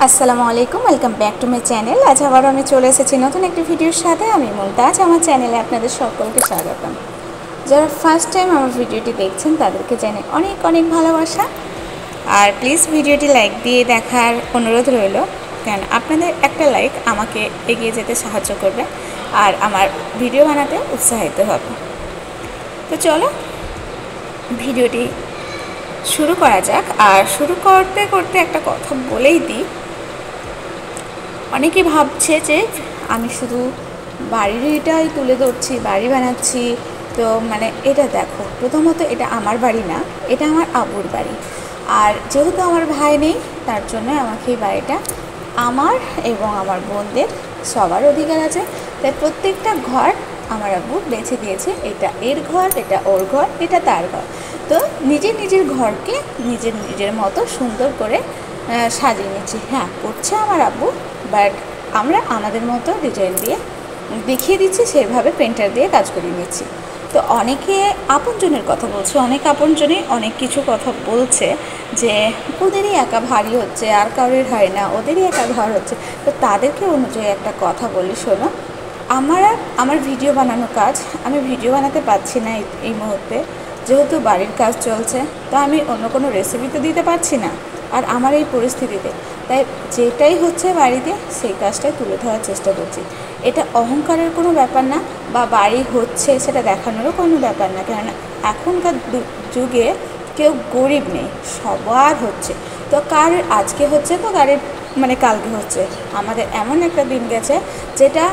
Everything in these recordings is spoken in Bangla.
আসসালামু আলাইকুম, welcome back to my channel. আজ আবার আমি চলে এসেছি নতুন একটি ভিডিওর সাথে। আমি মুমতাজ। আমার চ্যানেলে আপনাদের সকলকে স্বাগতম। যারা ফার্স্ট টাইম আমার ভিডিওটি দেখছেন তাদেরকে জানাই অনেক অনেক ভালোবাসা। আর প্লিজ ভিডিওটি লাইক দিয়ে দেখার অনুরোধ রইল, কারণ আপনাদের একটা লাইক আমাকে এগিয়ে যেতে সাহায্য করবে আর আমার ভিডিও বানাতে উৎসাহিত হবে। তো চলো ভিডিওটি শুরু করা যাক। আর শুরু করতে করতে একটা কথা বলেই দিই, অনেকে ভাবছে যে আমি শুধু বাড়িটাই তুলে ধরছি, বাড়ি বানাচ্ছি। তো এটা দেখো, প্রথমত এটা আমার বাড়ি না, এটা আমার আব্বুর বাড়ি। আর যেহেতু আমার ভাই নেই, তার জন্য আমাকে এই বাড়িটা আমার এবং আমার বোনদের সবার অধিকার আছে। তাই প্রত্যেকটা ঘর আমার আব্বু বেছে দিয়েছে, এটা এর ঘর, এটা ওর ঘর, এটা তার ঘর। তো নিজের নিজের ঘরকে নিজের নিজের মতো সুন্দর করে সাজিয়ে নিচ্ছি। হ্যাঁ, করছে আমার আব্বু, বাট আমরা আমাদের মতো ডিজাইন দিয়ে দেখিয়ে দিচ্ছি, সেভাবে পেন্টার দিয়ে কাজ করিয়ে নিচ্ছি। তো অনেকে আপনজনের কথা বলছে, অনেক আপনজনই অনেক কিছু কথা বলছে যে ওদেরই একা ভারী হচ্ছে, আর কারোর হয় না, ওদেরই একা ঘর হচ্ছে। তো তাদেরকে অনুযায়ী একটা কথা বলি, শোনো। আমার ভিডিও বানানো কাজ, আমি ভিডিও বানাতে পারছি না এই মুহূর্তে, যেহেতু বাড়ির কাজ চলছে। তো আমি অন্য কোনো রেসিপি তো দিতে পারছি না আর আমার এই পরিস্থিতিতে, তাই যেটাই হচ্ছে বাড়িতে সেই কাজটাই তুলে ধরার চেষ্টা করছি। এটা অহংকারের কোনো ব্যাপার না, বা বাড়ি হচ্ছে সেটা দেখানোরও কোনো ব্যাপার না, কেননা এখনকার যুগে কেউ গরিব নেই, সবার হচ্ছে। তো কার আজকে হচ্ছে তো কারের কালকে হচ্ছে। আমাদের এমন একটা দিন গেছে যেটা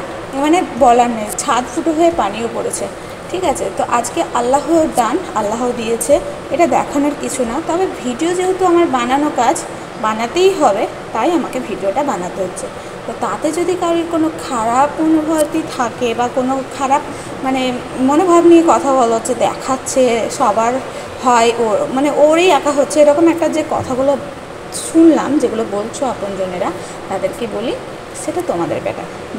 বলার নেই, ছাদ ফুটো হয়ে পানিও পড়েছে। ঠিক আছে, তো আজকে আল্লাহর দান, আল্লাহ দিয়েছে, এটা দেখানোর কিছু না। তবে ভিডিও যেহেতু আমার বানানো কাজ, বানাতেই হবে, তাই আমাকে ভিডিওটা বানাতে হচ্ছে। তো তাতে যদি কারোর কোনো খারাপ অনুভূতি থাকে বা কোনো খারাপ মনোভাব নিয়ে কথা বলা হচ্ছে, দেখাচ্ছে সবার হয়, ওর ওরই একা হচ্ছে, এরকম একটা যে কথাগুলো শুনলাম, যেগুলো বলছো আপনজনেরা, তাদেরকে বলি সেটা তোমাদের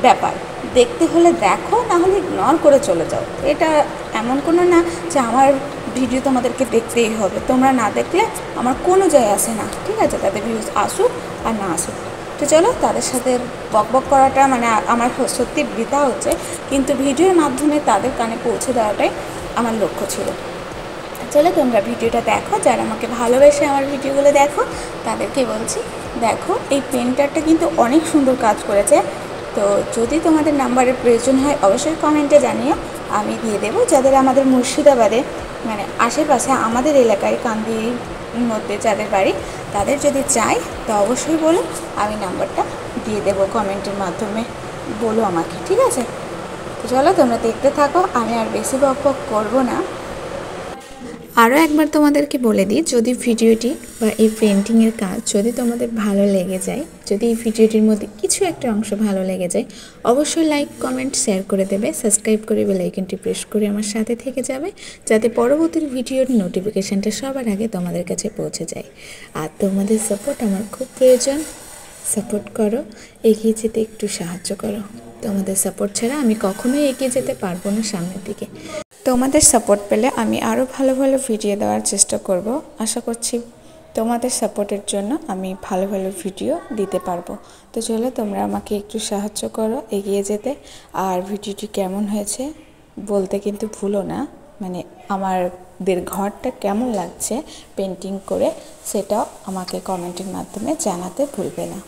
ব্যাপার। দেখতে হলে দেখো, না হলে ইগনোর করে চলে যাও। এটা এমন কোনো না যে আমার ভিডিও তোমাদেরকে দেখতেই হবে, তোমরা না দেখলে আমার কোনো যায় আসে না। ঠিক আছে, তাদের ভিউজ আসুক আর না আসুক। তো চলো, তাদের সাথে বকবক করাটা আমার সত্যি বৃথা হচ্ছে, কিন্তু ভিডিওর মাধ্যমে তাদের কানে পৌঁছে দেওয়াটাই আমার লক্ষ্য ছিল। চলো তোমরা ভিডিওটা দেখো, যারা আমাকে ভালোবেসে আমার ভিডিওগুলো দেখো তাদেরকে বলছি, দেখো এই পেন্টারটা কিন্তু অনেক সুন্দর কাজ করেছে। তো যদি তোমাদের নাম্বারের প্রয়োজন হয় অবশ্যই কমেন্টে জানিও, আমি দিয়ে দেবো। যাদের আমাদের মুর্শিদাবাদে আশেপাশে আমাদের এলাকায় কান্দির মধ্যে যাদের বাড়ি, তাদের যদি চাই তো অবশ্যই বলো, আমি নাম্বারটা দিয়ে দেবো কমেন্টের মাধ্যমে, বলো আমাকে। ঠিক আছে, তো চলো তোমরা দেখতে থাকো, আমি আর বেশি বকবক করবো না। আরও একবার তোমাদেরকে বলে দিই, যদি ভিডিওটি বা এই পেন্টিংয়ের কাজ যদি তোমাদের ভালো লেগে যায়, যদি এই ভিডিওটির মধ্যে কিছু একটা অংশ ভালো লেগে যায়, অবশ্যই লাইক, কমেন্ট, শেয়ার করে দেবে, সাবস্ক্রাইব করে বেল আইকনটি প্রেস করে আমার সাথে থেকে যাবে, যাতে পরবর্তী ভিডিওর নোটিফিকেশানটা সবার আগে তোমাদের কাছে পৌঁছে যায়। আর তোমাদের সাপোর্ট আমার খুব প্রয়োজন, সাপোর্ট করো, এগিয়ে যেতে একটু সাহায্য করো। তোমাদের সাপোর্ট ছাড়া আমি কখনোই এগিয়ে যেতে পারবো না সামনের দিকে। তোমাদের সাপোর্ট পেলে আমি আরও ভালো ভালো ভিডিও দেওয়ার চেষ্টা করব। আশা করছি তোমাদের সাপোর্টের জন্য আমি ভালো ভালো ভিডিও দিতে পারবো। তো চলো তোমরা আমাকে একটু সাহায্য করো এগিয়ে যেতে। আর ভিডিওটি কেমন হয়েছে বলতে কিন্তু ভুলো না, আমাদের ঘরটা কেমন লাগছে পেন্টিং করে, সেটাও আমাকে কমেন্টের মাধ্যমে জানাতে ভুলবে না।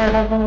Itu